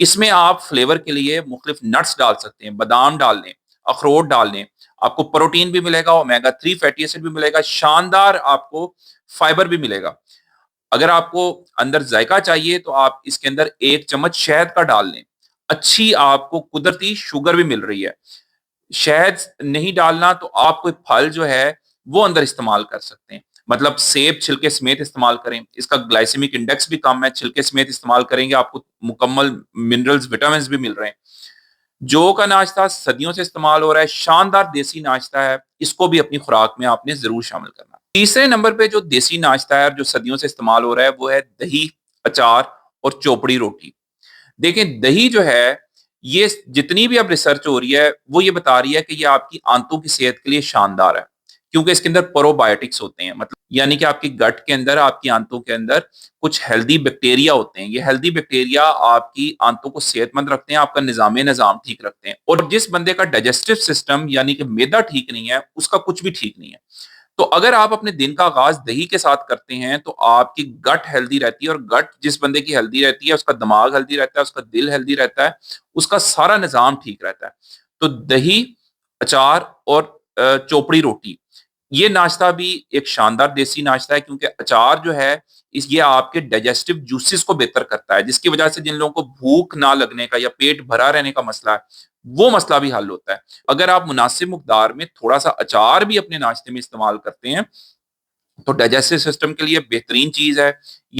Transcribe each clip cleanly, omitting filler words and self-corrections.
اس میں آپ فلیور کے لیے مختلف نٹس ڈال سکتے ہیں، بادام ڈال لیں، اخروٹ ڈال لیں، آپ کو پروٹین بھی ملے گا، اومیگا 3 فیٹی ایسڈ بھی ملے گا، شاندار آپ کو فائبر بھی ملے گا۔ اگر آپ کو اندر ذائقہ چاہیے تو آپ اس کے اندر 1 چمچ شہد کا ڈال لیں، اچھی آپ کو قدرتی شوگر بھی مل رہی ہے۔ شہد نہیں ڈالنا تو آپ کوئی پھل جو ہے وہ اندر استعمال کر سکتے ہیں، مطلب سیب چھلکے سمیت استعمال کریں، اس کا گلائسیمک انڈیکس بھی کم ہے، چھلکے سمیت استعمال کریں گے آپ کو مکمل منرلز وٹامنز بھی مل رہے ہیں۔ جو کا ناشتہ صدیوں سے استعمال ہو رہا ہے، شاندار دیسی ناشتہ ہے، اس کو بھی اپنی خوراک میں آپ نے ضرور شامل کرنا۔ تیسرے نمبر پہ جو دیسی ناشتہ ہے اور جو صدیوں سے استعمال ہو رہا ہے وہ ہے دہی، اچار اور چوپڑی روٹی۔ دیکھیں دہی جو ہے، یہ جتنی بھی اب ریسرچ ہو رہی ہے وہ یہ بتا رہی ہے کہ یہ آپ کی آنتوں کی صحت کے لیے شاندار ہے، کیونکہ اس کے اندر پرو بایوٹکس ہوتے ہیں، مطلب یعنی کہ آپ کی گٹ کے اندر، آپ کی آنتوں کے اندر کچھ ہیلدی بیکٹیریا ہوتے ہیں، یہ ہیلدی بیکٹیریا آپ کی آنتوں کو صحت مند رکھتے ہیں، آپ کا نظام ٹھیک رکھتے ہیں، اور جس بندے کا ڈائجسٹو سسٹم یعنی کہ معدہ ٹھیک نہیں ہے اس کا کچھ بھی ٹھیک نہیں ہے۔ تو اگر آپ اپنے دن کا آغاز دہی کے ساتھ کرتے ہیں تو آپ کی گٹ ہیلدی رہتی ہے، اور گٹ جس بندے کی ہیلدی رہتی ہے اس کا دماغ ہیلدی رہتا ہے، اس کا دل ہیلدی رہتا ہے، اس کا سارا نظام ٹھیک رہتا ہے۔ تو دہی، اچار اور چوپڑی روٹی، یہ ناشتہ بھی ایک شاندار دیسی ناشتہ ہے، کیونکہ اچار جو ہے یہ آپ کے ڈائجسٹو جوسز کو بہتر کرتا ہے، جس کی وجہ سے جن لوگوں کو بھوک نہ لگنے کا یا پیٹ بھرا رہنے کا مسئلہ ہے وہ مسئلہ بھی حل ہوتا ہے۔ اگر آپ مناسب مقدار میں تھوڑا سا اچار بھی اپنے ناشتے میں استعمال کرتے ہیں تو ڈائجسٹو سسٹم کے لیے بہترین چیز ہے۔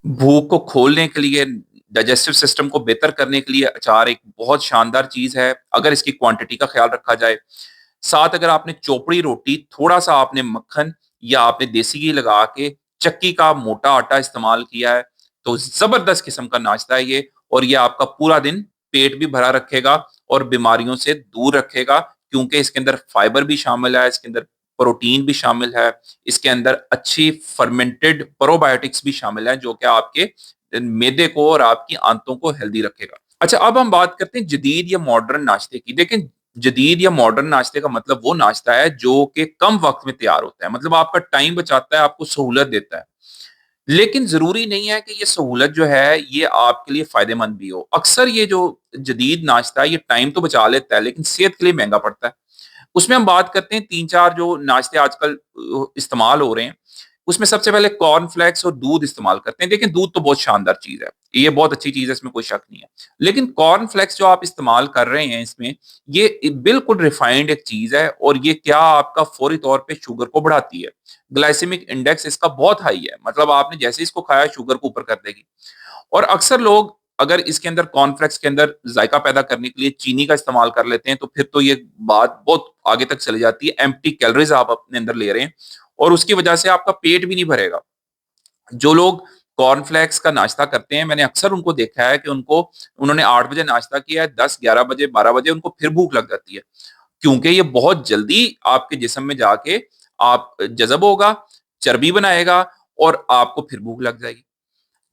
بھوک کو کھولنے کے لیے، ڈائجسٹو سسٹم کو بہتر کرنے کے لیے اچار ایک بہت شاندار چیز ہے اگر اس کی کوانٹٹی کا خیال رکھا جائے۔ ساتھ اگر آپ نے چوپڑی روٹی، تھوڑا سا آپ نے مکھن یا آپ نے دیسی گھی لگا کے چکی کا موٹا آٹا استعمال کیا ہے تو زبردست قسم کا ناشتہ ہے یہ، اور یہ آپ کا پورا دن پیٹ بھی بھرا رکھے گا اور بیماریوں سے دور رکھے گا، کیونکہ اس کے اندر فائبر بھی شامل ہے، اس کے اندر پروٹین بھی شامل ہے، اس کے اندر اچھی فرمنٹڈ پروبایوٹکس بھی شامل ہیں جو کہ آپ کے معدے کو اور آپ کی آنتوں کو ہیلدی رکھے گا۔ اچھا، اب ہم بات کرتے ہیں جدید یا ماڈرن ناشتے کی۔ دیکھیں جدید یا ماڈرن ناشتے کا مطلب وہ ناشتہ ہے جو کہ کم وقت میں تیار ہوتا ہے، مطلب آپ کا ٹائم بچاتا ہے، آپ کو سہولت دیتا ہے، لیکن ضروری نہیں ہے کہ یہ سہولت جو ہے یہ آپ کے لیے فائدہ مند بھی ہو۔ اکثر یہ جو جدید ناشتہ ہے یہ ٹائم تو بچا لیتا ہے لیکن صحت کے لیے مہنگا پڑتا ہے۔ اس میں ہم بات کرتے ہیں 3 4 جو ناشتے آج کل استعمال ہو رہے ہیں، اس میں سب سے پہلے کارن فلیکس اور دودھ استعمال کرتے ہیں۔ دیکھیں دودھ تو بہت شاندار چیز ہے، یہ بہت اچھی چیز ہے، اس میں کوئی شک نہیں ہے، لیکن کارن فلیکس جو آپ استعمال کر رہے ہیں اس میں، یہ بالکل ریفائنڈ ایک چیز ہے، اور یہ کیا آپ کا فوری طور پہ شوگر کو بڑھاتی ہے۔ گلائسیمک انڈیکس اس کا بہت ہائی ہے، مطلب آپ نے جیسے اس کو کھایا شوگر کو اوپر کر دے گی۔ اور اکثر لوگ اگر اس کے اندر کارن فلیکس کے اندر ذائقہ پیدا کرنے کے لیے چینی کا استعمال کر لیتے ہیں تو پھر تو یہ بات بہت آگے تک چلی جاتی ہے، ایمپٹی کیلوریز آپ اپنے اندر لے رہے ہیں اور اس کی وجہ سے آپ کا پیٹ بھی نہیں بھرے گا۔ جو لوگ کارن فلیکس کا ناشتہ کرتے ہیں، میں نے اکثر ان کو دیکھا ہے کہ انہوں نے 8 بجے ناشتہ کیا ہے، 10 11 بجے 12 بجے ان کو پھر بھوک لگ جاتی ہے، کیونکہ یہ بہت جلدی آپ کے جسم میں جا کے آپ جذب ہوگا، چربی بنائے گا اور آپ کو پھر بھوک لگ جائے گی۔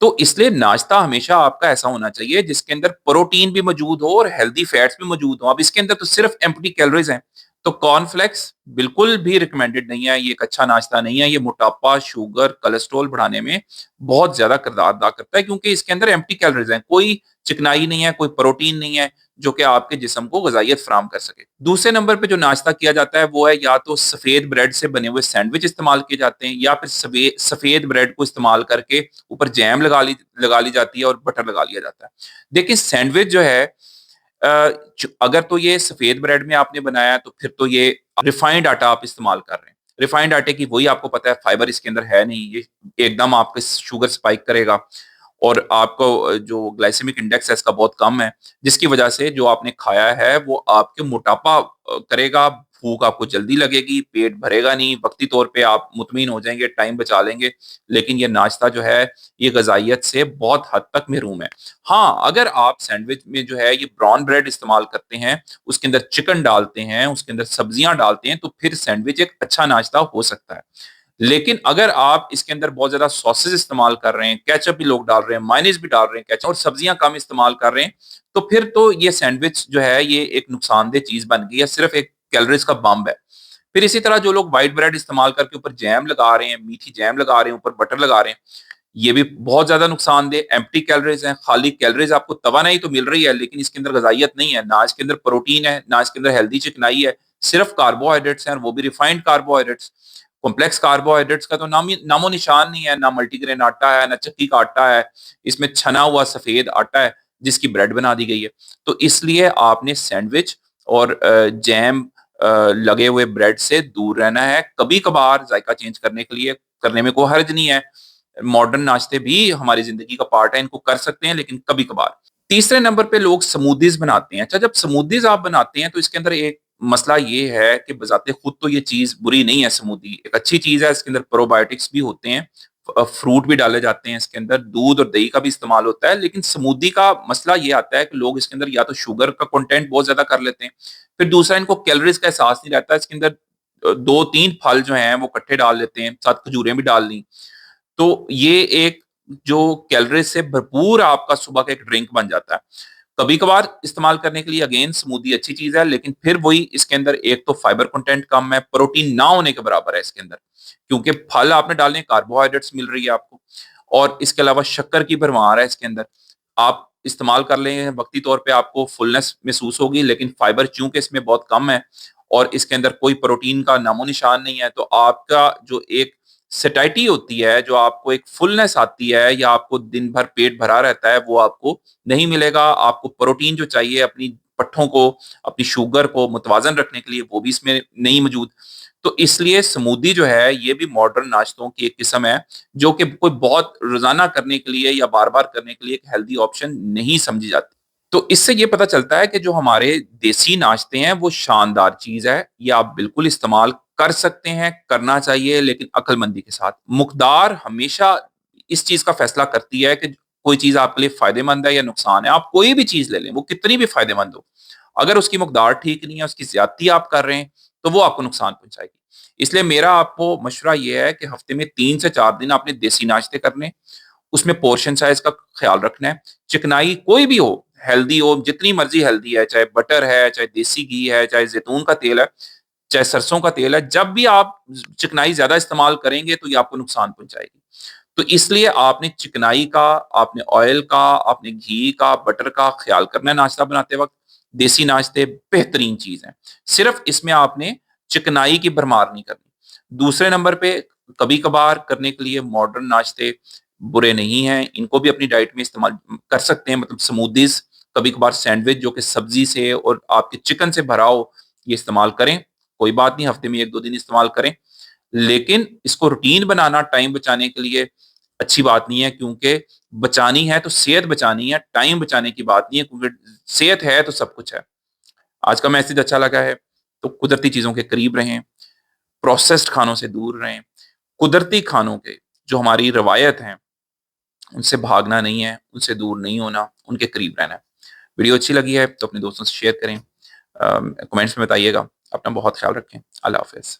تو اس لیے ناشتہ ہمیشہ آپ کا ایسا ہونا چاہیے جس کے اندر پروٹین بھی موجود ہو اور ہیلدی فیٹس بھی موجود ہوں۔ اب اس کے اندر تو صرف ایمپٹی کیلوریز ہیں، تو کارن فلیکس بالکل بھی ریکمینڈڈ نہیں ہے، یہ ایک اچھا ناشتہ نہیں ہے، یہ موٹاپا، شوگر، کولیسٹرول بڑھانے میں بہت زیادہ کردار ادا کرتا ہے، کیونکہ اس کے اندر ایمپٹی کیلوریز ہیں، کوئی چکنائی نہیں ہے، کوئی پروٹین نہیں ہے جو کہ آپ کے جسم کو غذائیت فراہم کر سکے۔ دوسرے نمبر پہ جو ناشتہ کیا جاتا ہے وہ ہے یا تو سفید بریڈ سے بنے ہوئے سینڈوچ استعمال کیے جاتے ہیں، یا پھر سفید بریڈ کو استعمال کر کے اوپر جیم لگا لی جاتی ہے اور بٹر لگا لیا جاتا ہے۔ دیکھیں سینڈوچ جو ہے، اگر تو یہ سفید بریڈ میں آپ نے بنایا تو پھر تو یہ ریفائنڈ آٹا آپ استعمال کر رہے ہیں۔ ریفائنڈ آٹے کی وہی آپ کو پتا ہے فائبر اس کے اندر ہے نہیں، یہ ایک دم آپ کے شوگر سپائک کرے گا، اور آپ کو جو گلائسیمک انڈیکس ہے اس کا بہت کم ہے، جس کی وجہ سے جو آپ نے کھایا ہے وہ آپ کے موٹاپا کرے گا، بھوک آپ کو جلدی لگے گی، پیٹ بھرے گا نہیں، وقتی طور پہ آپ مطمئن ہو جائیں گے، ٹائم بچا لیں گے، لیکن یہ ناشتہ جو ہے یہ غذائیت سے بہت حد تک محروم ہے۔ ہاں اگر آپ سینڈوچ میں جو ہے یہ براؤن بریڈ استعمال کرتے ہیں، اس کے اندر چکن ڈالتے ہیں، اس کے اندر سبزیاں ڈالتے ہیں، تو پھر سینڈوچ ایک اچھا ناشتہ ہو سکتا ہے۔ لیکن اگر آپ اس کے اندر بہت زیادہ ساسز استعمال کر رہے ہیں، کیچپ بھی لوگ ڈال رہے ہیں، مائونیز بھی ڈال رہے ہیں کیچپ، اور سبزیاں کم استعمال کر رہے ہیں، تو پھر تو یہ سینڈوچ جو ہے یہ ایک نقصان دہ چیز بن گئی ہے، صرف ایک کیلوریز کا بمب ہے۔ پھر اسی طرح جو لوگ وائٹ بریڈ استعمال کر کے اوپر جیم لگا رہے ہیں، میٹھی جیم لگا رہے ہیں، اوپر بٹر لگا رہے ہیں، یہ بھی بہت زیادہ نقصان دہ، ایمپٹی کیلوریز ہیں، خالی کیلوریز آپ کو توانائی تو مل رہی ہے لیکن اس کے اندر غذائیت نہیں ہے، نہ اس کے اندر پروٹین ہے، نہ اس کے اندر ہیلدی چکنائی ہے، صرف کاربوہائیڈریٹس ہیں اور وہ بھی ریفائنڈ کاربوہائیڈریٹس۔ کمپلیکس کاربوہائیڈریٹس کا تو نام و نشان نہیں ہے، نہ ملٹی گرین آٹا ہے، نہ چکی کا آٹا ہے، اس میں چھنا ہوا سفید آٹا ہے جس کی بریڈ بنا دی گئی ہے۔ تو اس لیے آپ نے سینڈوچ اور جیم لگے ہوئے بریڈ سے دور رہنا ہے، کبھی کبھار ذائقہ چینج کرنے کے لیے کرنے میں کوئی حرج نہیں ہے، ماڈرن ناشتے بھی ہماری زندگی کا پارٹ ہے، ان کو کر سکتے ہیں لیکن کبھی کبھار۔ تیسرے نمبر پہ لوگ سمودیز بناتے ہیں۔ اچھا، جب سمودیز آپ بناتے ہیں تو اس کے اندر ایک مسئلہ یہ ہے کہ بذات خود تو یہ چیز بری نہیں ہے، سمودی ایک اچھی چیز ہے، اس کے اندر پروبایوٹکس بھی ہوتے ہیں، فروٹ بھی ڈالے جاتے ہیں اس کے اندر، دودھ اور دہی کا بھی استعمال ہوتا ہے، لیکن سمودی کا مسئلہ یہ آتا ہے کہ لوگ اس کے اندر یا تو شوگر کا کنٹینٹ بہت زیادہ کر لیتے ہیں، پھر دوسرا ان کو کیلوریز کا احساس نہیں رہتا، اس کے اندر دو تین پھل جو ہیں وہ کٹھے ڈال لیتے ہیں، ساتھ کھجوریں بھی ڈال لیں، تو یہ ایک جو کیلوریز سے بھرپور آپ کا صبح کا ایک ڈرنک بن جاتا ہے۔ کبھی کبھار استعمال کرنے کے لیے اگین سمودی اچھی چیز ہے، لیکن پھر وہی اس کے اندر ایک تو فائبر کنٹینٹ کم ہے، پروٹین نہ ہونے کے برابر ہے اس کے اندر، کیونکہ پھل آپ نے ڈالنے، کاربوہائیڈریٹس مل رہی ہے آپ کو، اور اس کے علاوہ شکر کی بھرمار ہے اس کے اندر۔ آپ استعمال کر لیں وقتی طور پہ آپ کو فلنس محسوس ہوگی، لیکن فائبر چونکہ اس میں بہت کم ہے اور اس کے اندر کوئی پروٹین کا نام و نشان نہیں ہے، تو آپ کا جو ایک سیٹائٹی ہوتی ہے، جو آپ کو ایک فلنس آتی ہے یا آپ کو دن بھر پیٹ بھرا رہتا ہے، وہ آپ کو نہیں ملے گا۔ آپ کو پروٹین جو چاہیے اپنی پٹھوں کو، اپنی شوگر کو متوازن رکھنے کے لیے، وہ بھی اس میں نہیں موجود۔ تو اس لیے سمودی جو ہے یہ بھی ماڈرن ناشتوں کی ایک قسم ہے جو کہ کوئی بہت روزانہ کرنے کے لیے یا بار بار کرنے کے لیے ایک ہیلدی آپشن نہیں سمجھی جاتی۔ تو اس سے یہ پتہ چلتا ہے کہ جو ہمارے دیسی ناشتے ہیں وہ شاندار چیز ہے، یہ آپ بالکل استعمال کر سکتے ہیں، کرنا چاہیے لیکن عقل مندی کے ساتھ۔ مقدار ہمیشہ اس چیز کا فیصلہ کرتی ہے کہ کوئی چیز آپ کے لیے فائدہ مند ہے یا نقصان ہے۔ آپ کوئی بھی چیز لے لیں، وہ کتنی بھی فائدہ مند ہو، اگر اس کی مقدار ٹھیک نہیں ہے، اس کی زیادتی آپ کر رہے ہیں تو وہ آپ کو نقصان پہنچائے گی۔ اس لیے میرا آپ کو مشورہ یہ ہے کہ ہفتے میں 3 سے 4 دن آپ نے دیسی ناشتے کرنے، اس میں پورشن سائز کا خیال رکھنا ہے، چکنائی کوئی بھی ہو، ہیلدی ہو، جتنی مرضی ہیلدی ہے، چاہے بٹر ہے، چاہے دیسی گھی ہے، چاہے زیتون کا تیل ہے، چاہے سرسوں کا تیل ہے، جب بھی آپ چکنائی زیادہ استعمال کریں گے تو یہ آپ کو نقصان پہنچائے گی۔ تو اس لیے آپ نے چکنائی کا، آپ نے آئل کا، آپ نے گھی کا، بٹر کا خیال کرنا ہے ناشتہ بناتے وقت۔ دیسی ناشتے بہترین چیز ہیں، صرف اس میں آپ نے چکنائی کی بھرمار نہیں کرنی۔ دوسرے نمبر پہ کبھی کبھار کرنے کے لیے ماڈرن ناشتے برے نہیں ہیں، ان کو بھی اپنی ڈائٹ میں استعمال کر سکتے ہیں، مطلب سمودیز، کبھی کبھار سینڈوچ جو کہ سبزی سے اور آپ کے چکن سے بھرا ہو، یہ استعمال کریں، کوئی بات نہیں، ہفتے میں 1 2 دن استعمال کریں، لیکن اس کو روٹین بنانا ٹائم بچانے کے لیے اچھی بات نہیں ہے، کیونکہ بچانی ہے تو صحت بچانی ہے، ٹائم بچانے کی بات نہیں ہے، کیونکہ صحت ہے تو سب کچھ ہے۔ آج کا میسج اچھا لگا ہے تو قدرتی چیزوں کے قریب رہیں، پروسیسڈ کھانوں سے دور رہیں، قدرتی کھانوں کے جو ہماری روایت ہیں ان سے بھاگنا نہیں ہے، ان سے دور نہیں ہونا، ان کے قریب رہنا ہے۔ ویڈیو اچھی لگی ہے تو اپنے دوستوں سے شیئر کریں، کمنٹس میں بتائیے گا۔ اپنا بہت خیال رکھیں، اللہ حافظ۔